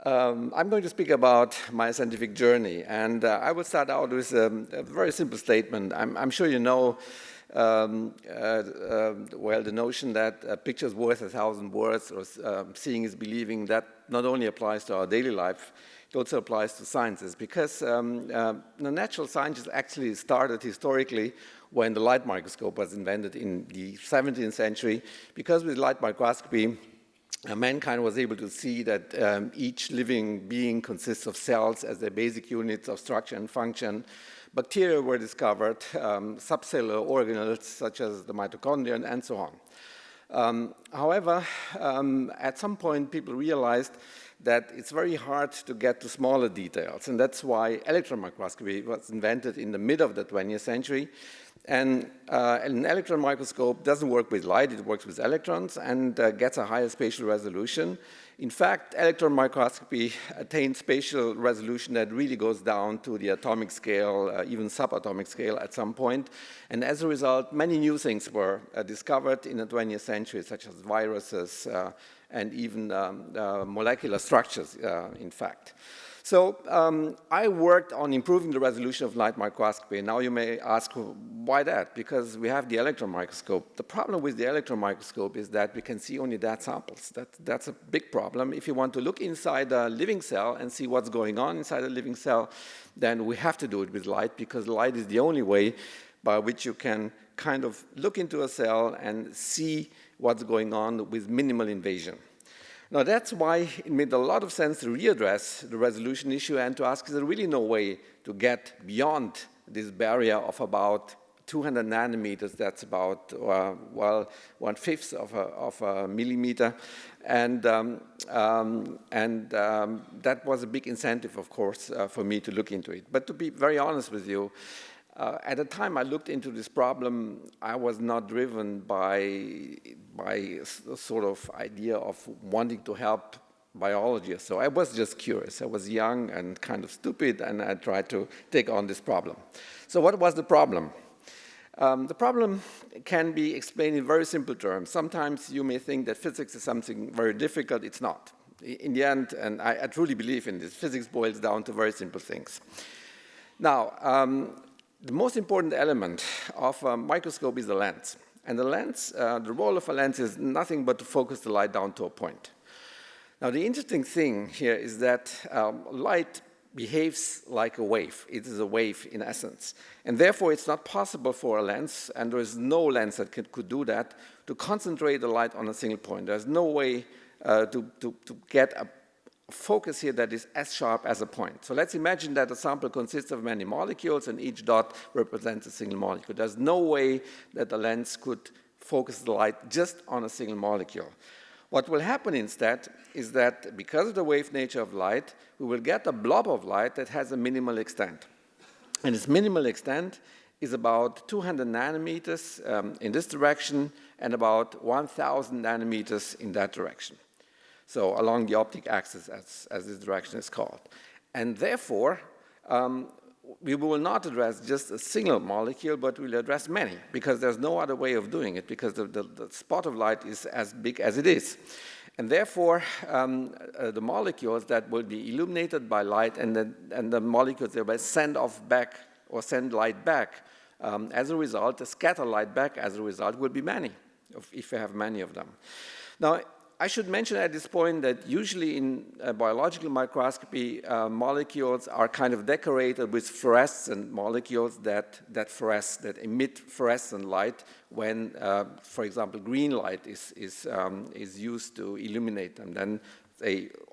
I'm going to speak about my scientific journey, and I will start out with a very simple statement. I'm sure you know well, the notion that a picture is worth 1,000 words, or seeing is believing. That not only applies to our daily life, it also applies to sciences, because the natural sciences actually started historically when the light microscope was invented in the 17th century, because with light microscopy, mankind was able to see that each living being consists of cells as their basic units of structure and function. Bacteria were discovered, subcellular organelles such as the mitochondria, and so on. However, at some point people realized that it's very hard to get to smaller details, and that's why electron microscopy was invented in the mid of the 20th century. And an electron microscope doesn't work with light, it works with electrons and gets a higher spatial resolution. In fact, electron microscopy attains spatial resolution that really goes down to the atomic scale, even subatomic scale at some point. And as a result, many new things were discovered in the 20th century, such as viruses and even molecular structures, in fact. So I worked on improving the resolution of light microscopy. Now you may ask, why that? Because we have the electron microscope. The problem with the electron microscope is that we can see only that samples. That's a big problem. If you want to look inside a living cell and see what's going on inside a living cell, then we have to do it with light, because light is the only way by which you can kind of look into a cell and see what's going on with minimal invasion. Now, that's why it made a lot of sense to readdress the resolution issue and to ask, is there really no way to get beyond this barrier of about 200 nanometers? That's about, well, 1/5 of a millimeter. And that was a big incentive, of course, for me to look into it. But to be very honest with you, at the time I looked into this problem, I was not driven by a sort of idea of wanting to help biology. So I was just curious. I was young and kind of stupid, and I tried to take on this problem. So what was the problem? The problem can be explained in very simple terms. Sometimes you may think that physics is something very difficult. It's not. In the end, and I truly believe in this, physics boils down to very simple things. Now, the most important element of a microscope is the lens. And the lens, the role of a lens is nothing but to focus the light down to a point. Now, the interesting thing here is that light behaves like a wave. It is a wave in essence. And therefore, it's not possible for a lens, and there is no lens that could do that, to concentrate the light on a single point. There's no way to get a focus here that is as sharp as a point. So let's imagine that a sample consists of many molecules, and each dot represents a single molecule. There's no way that the lens could focus the light just on a single molecule. What will happen instead is that because of the wave nature of light, we will get a blob of light that has a minimal extent. And its minimal extent is about 200 nanometers in this direction and about 1,000 nanometers in that direction. So along the optic axis, as this direction is called. And therefore, we will not address just a single molecule, but we'll address many, because there's no other way of doing it, because the spot of light is as big as it is. And therefore, the molecules that will be illuminated by light and the molecules that will send off back or send light back, as a result, the scatter light back as a result will be many, if you have many of them. Now, I should mention at this point that usually in biological microscopy, molecules are kind of decorated with fluorescent molecules that emit fluorescent light when, for example, green light is used to illuminate them. Then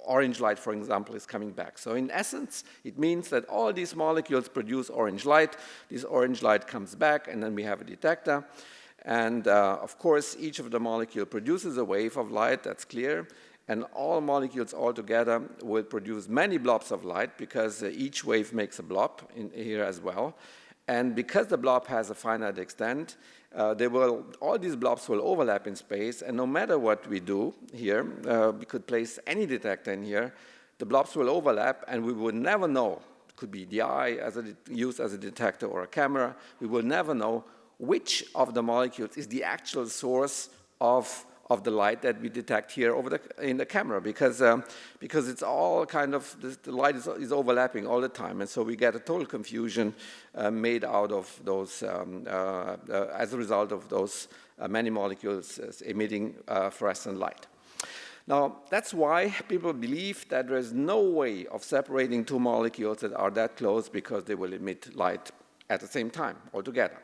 orange light, for example, is coming back. So in essence, it means that all these molecules produce orange light. This orange light comes back, and then we have a detector. And of course, each of the molecules produces a wave of light, that's clear. And all molecules altogether will produce many blobs of light, because each wave makes a blob in here as well. And because the blob has a finite extent, all these blobs will overlap in space. And no matter what we do here, we could place any detector in here, the blobs will overlap, and we will never know. It could be the eye used as a detector or a camera. We will never know which of the molecules is the actual source of of the light that we detect here in the camera, because it's all kind of, the light is overlapping all the time, and so we get a total confusion made out of those, as a result of those many molecules emitting fluorescent light. Now, that's why people believe that there is no way of separating two molecules that are that close, because they will emit light at the same time altogether.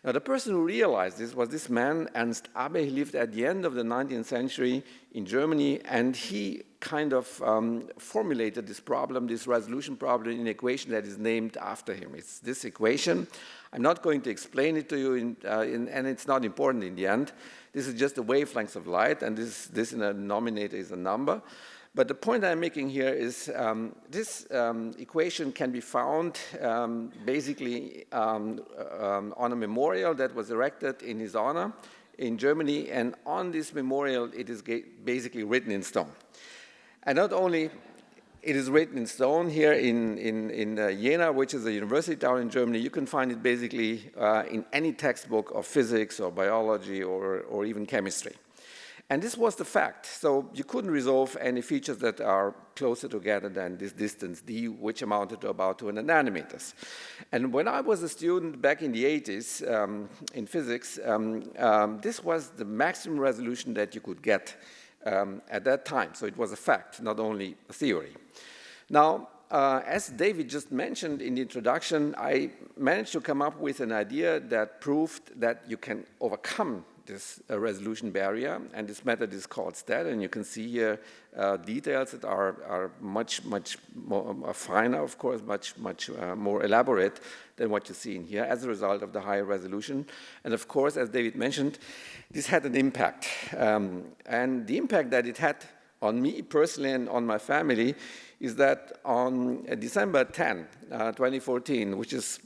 Now, the person who realized this was this man, Ernst Abbe. He lived at the end of the 19th century in Germany, and he kind of formulated this problem, this resolution problem, in an equation that is named after him. It's this equation. I'm not going to explain it to you, and it's not important in the end. This is just the wavelengths of light, and this in a denominator is a number. But the point I'm making here is this equation can be found basically on a memorial that was erected in his honor in Germany, and on this memorial it is basically written in stone. And not only it is written in stone here in Jena, which is a university town in Germany, you can find it basically in any textbook of physics or biology or even chemistry. And this was the fact. So you couldn't resolve any features that are closer together than this distance d, which amounted to about 200 nanometers. And when I was a student back in the 80s in physics, this was the maximum resolution that you could get at that time. So it was a fact, not only a theory. Now, as David just mentioned in the introduction, I managed to come up with an idea that proved that you can overcome this resolution barrier, and this method is called STAT, and you can see here details that are much more finer, of course, much more elaborate than what you see in here as a result of the higher resolution. And of course, as David mentioned, this had an impact, and the impact that it had on me personally and on my family is that on December 10, 2014, which is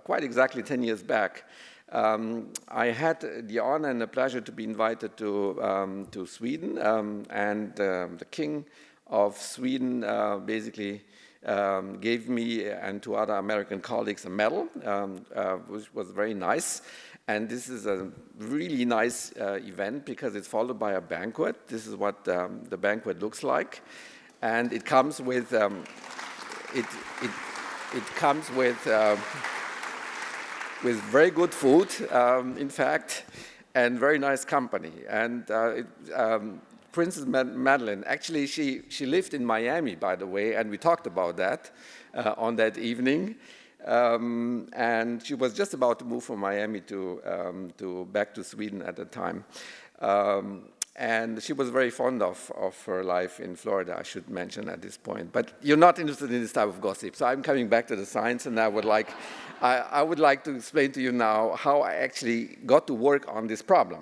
quite exactly 10 years back, I had the honor and the pleasure to be invited to Sweden, and the King of Sweden basically gave me and to other American colleagues a medal, which was very nice. And this is a really nice event because it's followed by a banquet. This is what the banquet looks like, and it comes with with very good food, in fact, and very nice company. And Princess Madeleine, actually, she lived in Miami, by the way, and we talked about that on that evening. And she was just about to move from Miami to back to Sweden at the time. And she was very fond of her life in Florida, I should mention at this point. But you're not interested in this type of gossip, so I'm coming back to the science, and I would like to explain to you now how I actually got to work on this problem.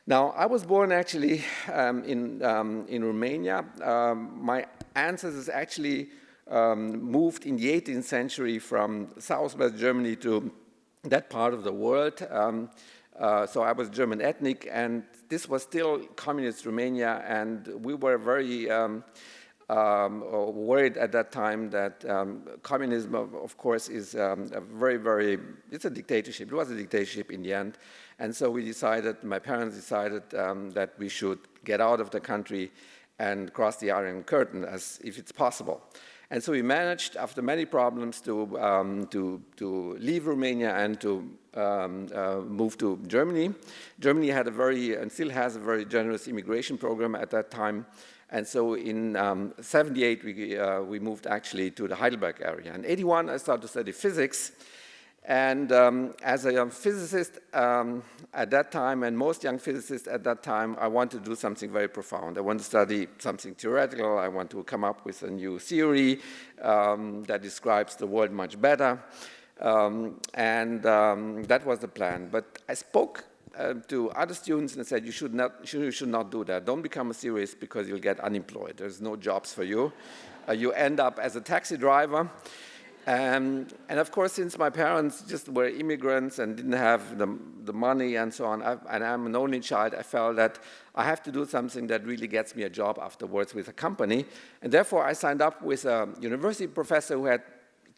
Now, I was born actually in Romania. My ancestors actually moved in the 18th century from southwest Germany to that part of the world. So I was German ethnic, and this was still communist Romania, and we were very worried at that time that communism, of course, is it's a dictatorship. It was a dictatorship in the end, and so my parents decided that we should get out of the country and cross the Iron Curtain as if it's possible. And so we managed, after many problems, to leave Romania and to move to Germany. Germany had and still has a very generous immigration program at that time. And so in 78, we moved actually to the Heidelberg area. In 81, I started to study physics. And as a young physicist at that time, and most young physicists at that time, I wanted to do something very profound. I want to study something theoretical. I want to come up with a new theory that describes the world much better. That was the plan. But I spoke to other students and said, you should not do that. Don't become a theorist because you'll get unemployed. There's no jobs for you. You end up as a taxi driver. And of course, since my parents just were immigrants and didn't have the money and so on, and I'm an only child, I felt that I have to do something that really gets me a job afterwards with a company. And therefore, I signed up with a university professor who had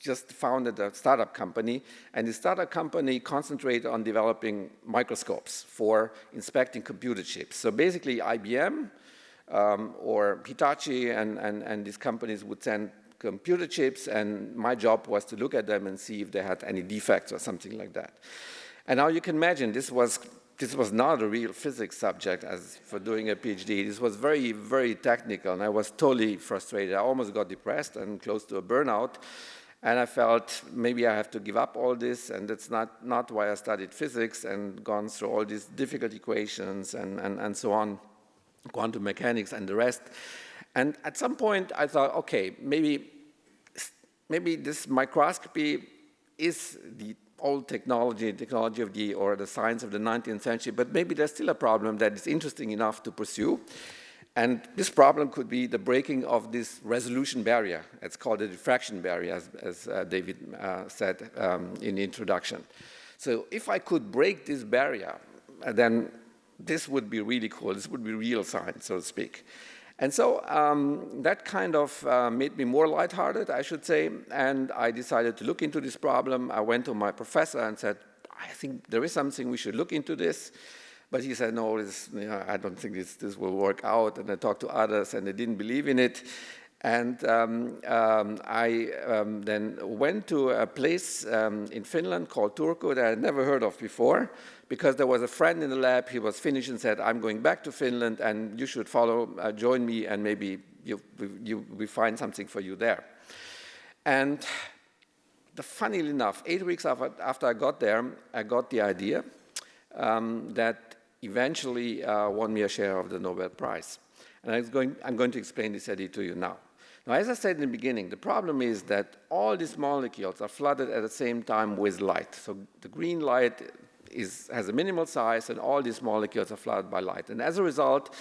just founded a startup company, and the startup company concentrated on developing microscopes for inspecting computer chips. So basically IBM or Hitachi and these companies would send computer chips, and my job was to look at them and see if they had any defects or something like that. And now you can imagine this was not a real physics subject as for doing a PhD. This was very, very technical, and I was totally frustrated. I almost got depressed and close to a burnout. And I felt maybe I have to give up all this, and that's not why I studied physics and gone through all these difficult equations and so on, quantum mechanics and the rest. And at some point I thought, okay, maybe this microscopy is the old technology of the science of the 19th century, but maybe there's still a problem that is interesting enough to pursue. And this problem could be the breaking of this resolution barrier. It's called a diffraction barrier, as David said in the introduction. So if I could break this barrier, then this would be really cool. This would be real science, so to speak. And so that kind of made me more lighthearted, I should say, and I decided to look into this problem. I went to my professor and said, I think there is something we should look into this. But he said, no, I don't think this will work out. And I talked to others, and they didn't believe in it. And I then went to a place in Finland called Turku that I had never heard of before, because there was a friend in the lab. He was Finnish and said, I'm going back to Finland, and you should join me, and maybe we find something for you there. And funnily enough, 8 weeks after I got there, I got the idea that eventually won me a share of the Nobel Prize. And I'm going to explain this idea to you now. Now, as I said in the beginning, the problem is that all these molecules are flooded at the same time with light. So the green light has a minimal size, and all these molecules are flooded by light. And as a result,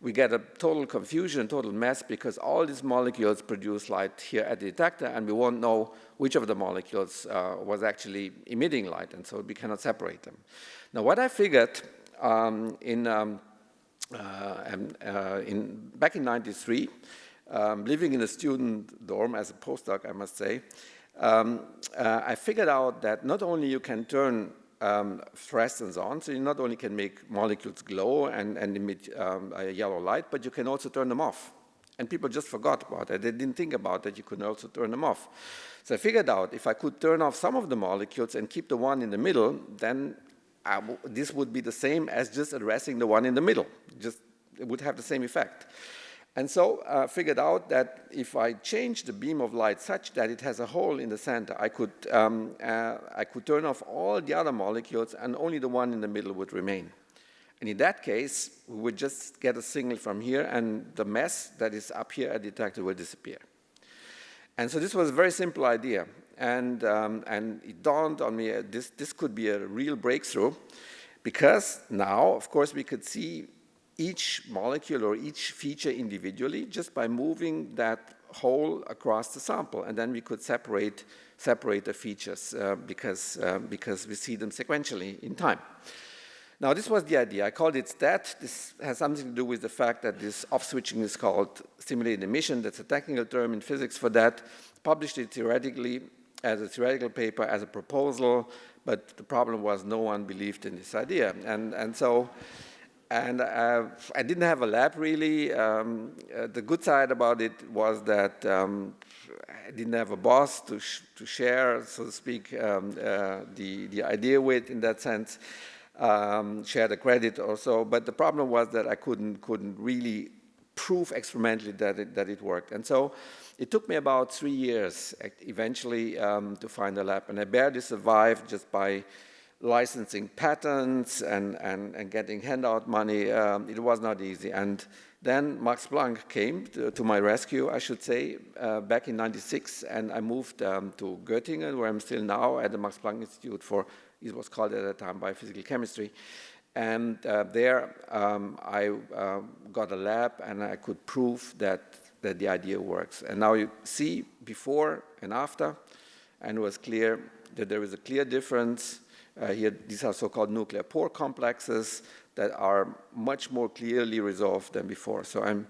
we get a total confusion, total mess, because all these molecules produce light here at the detector, and we won't know which of the molecules was actually emitting light, and so we cannot separate them. Now, what I figured back in '93, living in a student dorm as a postdoc, I must say, I figured out that not only you can turn fluorescence on, so you not only can make molecules glow and emit a yellow light, but you can also turn them off. And people just forgot about it. They didn't think about that you could also turn them off. So I figured out if I could turn off some of the molecules and keep the one in the middle, then this would be the same as just addressing the one in the middle. It would have the same effect. And so I figured out that if I change the beam of light such that it has a hole in the center, I could turn off all the other molecules, and only the one in the middle would remain. And in that case, we would just get a signal from here, and the mess that is up here at the detector will disappear. And so this was a very simple idea. And it dawned on me this could be a real breakthrough, because now, of course, we could see each molecule or each feature individually just by moving that hole across the sample, and then we could separate the features because we see them sequentially in time. Now, this was the idea. I called it STAT. This has something to do with the fact that this off-switching is called stimulated emission. That's a technical term in physics for that. Published it theoretically as a theoretical paper, as a proposal, but the problem was no one believed in this idea. And I didn't have a lab, really. The good side about it was that I didn't have a boss to share, so to speak, the idea with, in that sense, share the credit or so. But the problem was that I couldn't really prove experimentally that it worked. And so it took me about 3 years, eventually, to find a lab. And I barely survived just by licensing patents and getting handout money. It was not easy. And then Max Planck came to my rescue, I should say, back in '96, and I moved to Göttingen, where I'm still now at the Max Planck Institute for, it was called at the time, biophysical chemistry. And there I got a lab, and I could prove that the idea works. And now you see before and after, and it was clear that there is a clear difference. Here, these are so-called nuclear pore complexes that are much more clearly resolved than before. So I'm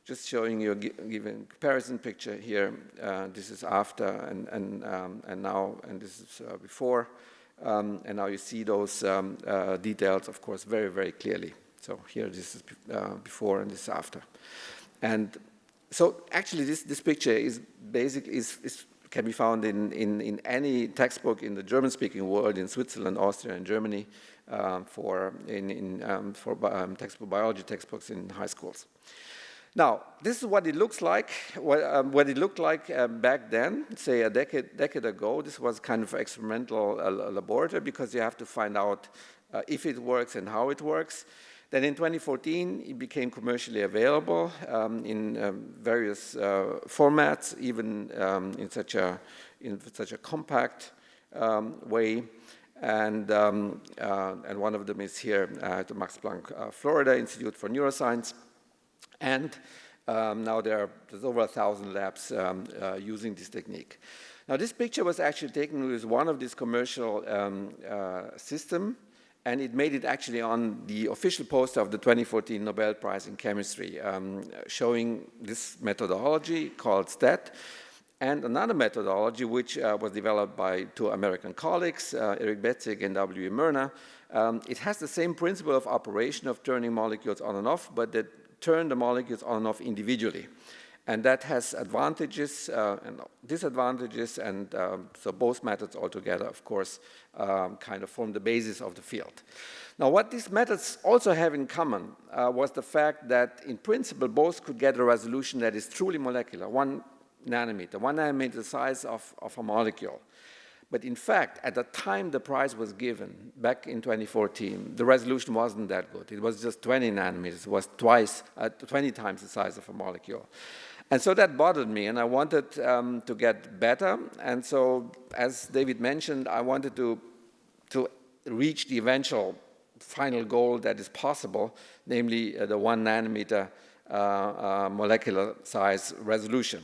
Just showing you a comparison picture here. This is after and now, and this is before. And now you see those details, of course, very, very clearly. So here this is before and this is after. And so actually this picture is can be found in any textbook in the German-speaking world, in Switzerland, Austria, and Germany, for textbook biology textbooks in high schools. Now, this is what it looks like, what it looked like back then, say a decade ago. This was kind of experimental laboratory because you have to find out if it works and how it works. Then in 2014, it became commercially available in various formats, even in such a compact way. And one of them is here at the Max Planck Florida Institute for Neuroscience. And now there's over 1,000 labs using this technique. Now, this picture was actually taken with one of these commercial systems, and it made it actually on the official poster of the 2014 Nobel Prize in Chemistry, showing this methodology called STAT, and another methodology which was developed by two American colleagues, Eric Betzig and W. Myrna. It has the same principle of operation of turning molecules on and off, but that turn the molecules on and off individually. And that has advantages and disadvantages, and so both methods altogether, of course, kind of form the basis of the field. Now, what these methods also have in common was the fact that, in principle, both could get a resolution that is truly molecular, 1 nanometer size of a molecule. But in fact, at the time the prize was given, back in 2014, the resolution wasn't that good. It was just 20 nanometers. It was 20 times the size of a molecule. And so that bothered me, and I wanted to get better. And so, as David mentioned, I wanted to reach the eventual final goal that is possible, namely the 1 nanometer molecular size resolution.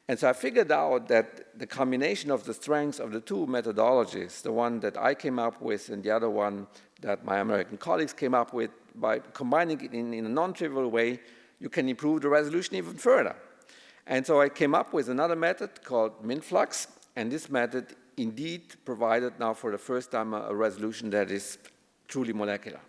And so I figured out that the combination of the strengths of the two methodologies, the one that I came up with and the other one that my American colleagues came up with, by combining it in a non-trivial way, you can improve the resolution even further. And so I came up with another method called MinFlux, and this method indeed provided now for the first time a resolution that is truly molecular.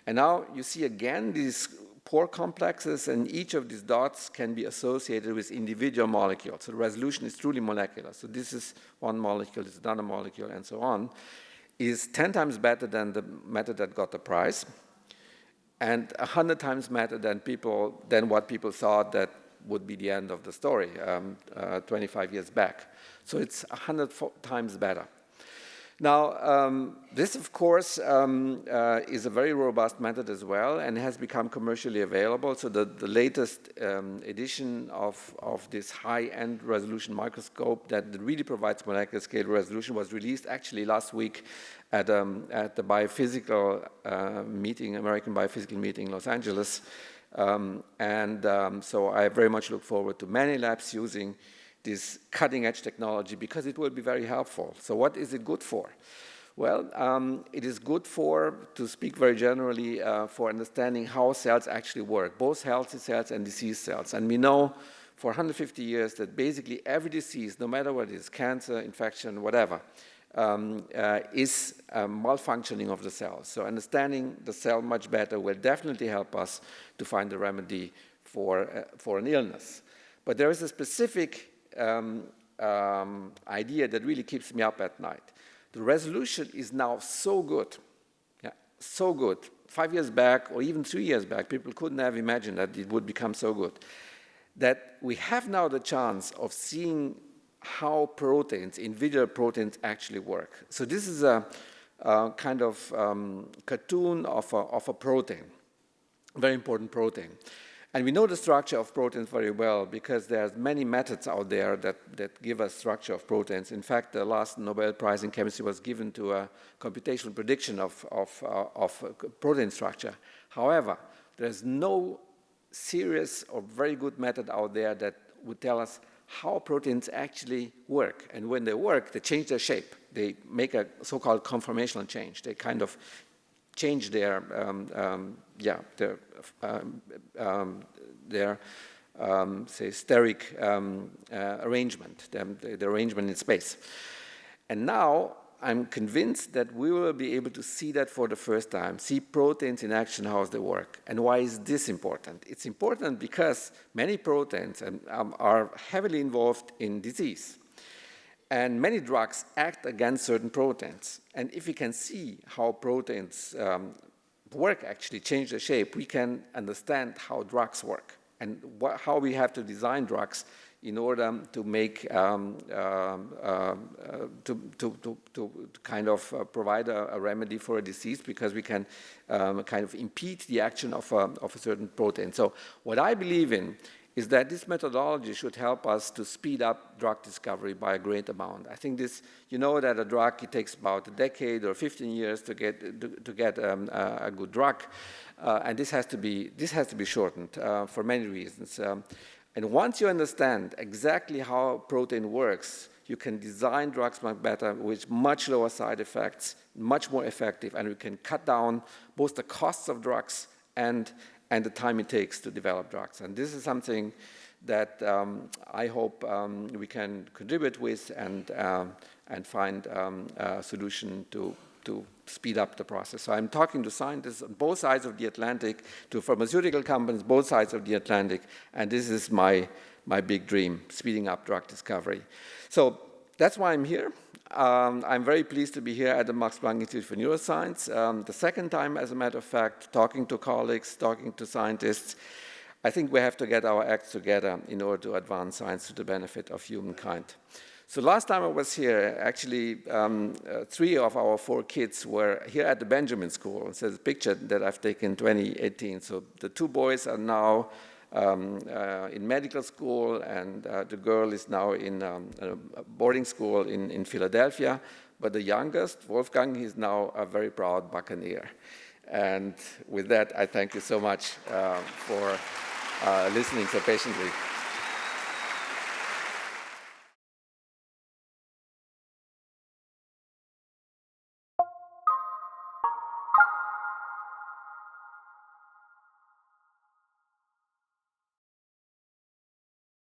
And now you see again these pore complexes, and each of these dots can be associated with individual molecules. So the resolution is truly molecular. So this is one molecule, this is another molecule, and so on. Is 10 times better than the method that got the prize, and 100 times better than what people thought that would be the end of the story 25 years back. So it's 100 times better. Now, this, of course, is a very robust method as well, and has become commercially available. So the latest edition of this high-end resolution microscope that really provides molecular scale resolution was released actually last week at the biophysical meeting, American Biophysical Meeting in Los Angeles. So I very much look forward to many labs using this cutting-edge technology, because it will be very helpful. So what is it good for? Well, it is good to speak very generally, for understanding how cells actually work, both healthy cells and disease cells. And we know for 150 years that basically every disease, no matter what it is, cancer, infection, whatever, is a malfunctioning of the cell. So understanding the cell much better will definitely help us to find a remedy for an illness. But there is a specific idea that really keeps me up at night. The resolution is now so good, so good. 5 years back, or even 3 years back, people couldn't have imagined that it would become so good, that we have now the chance of seeing how proteins, individual proteins, actually work. So this is a kind of cartoon of a protein, a very important protein. And we know the structure of proteins very well, because there's many methods out there that give us structure of proteins. In fact, the last Nobel Prize in Chemistry was given to a computational prediction of protein structure. However, there's no serious or very good method out there that would tell us how proteins actually work. And when they work, they change their shape. They make a so-called conformational change. They kind of change their say, steric arrangement, the arrangement in space. And now I'm convinced that we will be able to see that for the first time, see proteins in action, how they work. And why is this important? It's important because many proteins are heavily involved in disease. And many drugs act against certain proteins. And if we can see how proteins work, actually change their shape, we can understand how drugs work and how we have to design drugs in order to make, to kind of provide a remedy for a disease, because we can kind of impede the action of a certain protein. So what I believe in is that this methodology should help us to speed up drug discovery by a great amount. I think this, you know that a drug, it takes about a decade or 15 years to get a good drug, and this has to be shortened for many reasons. And once you understand exactly how protein works, you can design drugs much better with much lower side effects, much more effective, and we can cut down both the costs of drugs and the time it takes to develop drugs. And this is something that I hope we can contribute with and find a solution to speed up the process. So I'm talking to scientists on both sides of the Atlantic, to pharmaceutical companies, both sides of the Atlantic, and this is my big dream, speeding up drug discovery. So that's why I'm here. I'm very pleased to be here at the Max Planck Institute for Neuroscience. The second time, as a matter of fact, talking to colleagues, talking to scientists. I think we have to get our acts together in order to advance science to the benefit of humankind. So last time I was here, actually, 3 of our 4 kids were here at the Benjamin School. So there's a picture that I've taken in 2018. So the 2 boys are now in medical school, and the girl is now in a boarding school in Philadelphia. But the youngest, Wolfgang, he's now a very proud Buccaneer. And with that, I thank you so much for listening so patiently.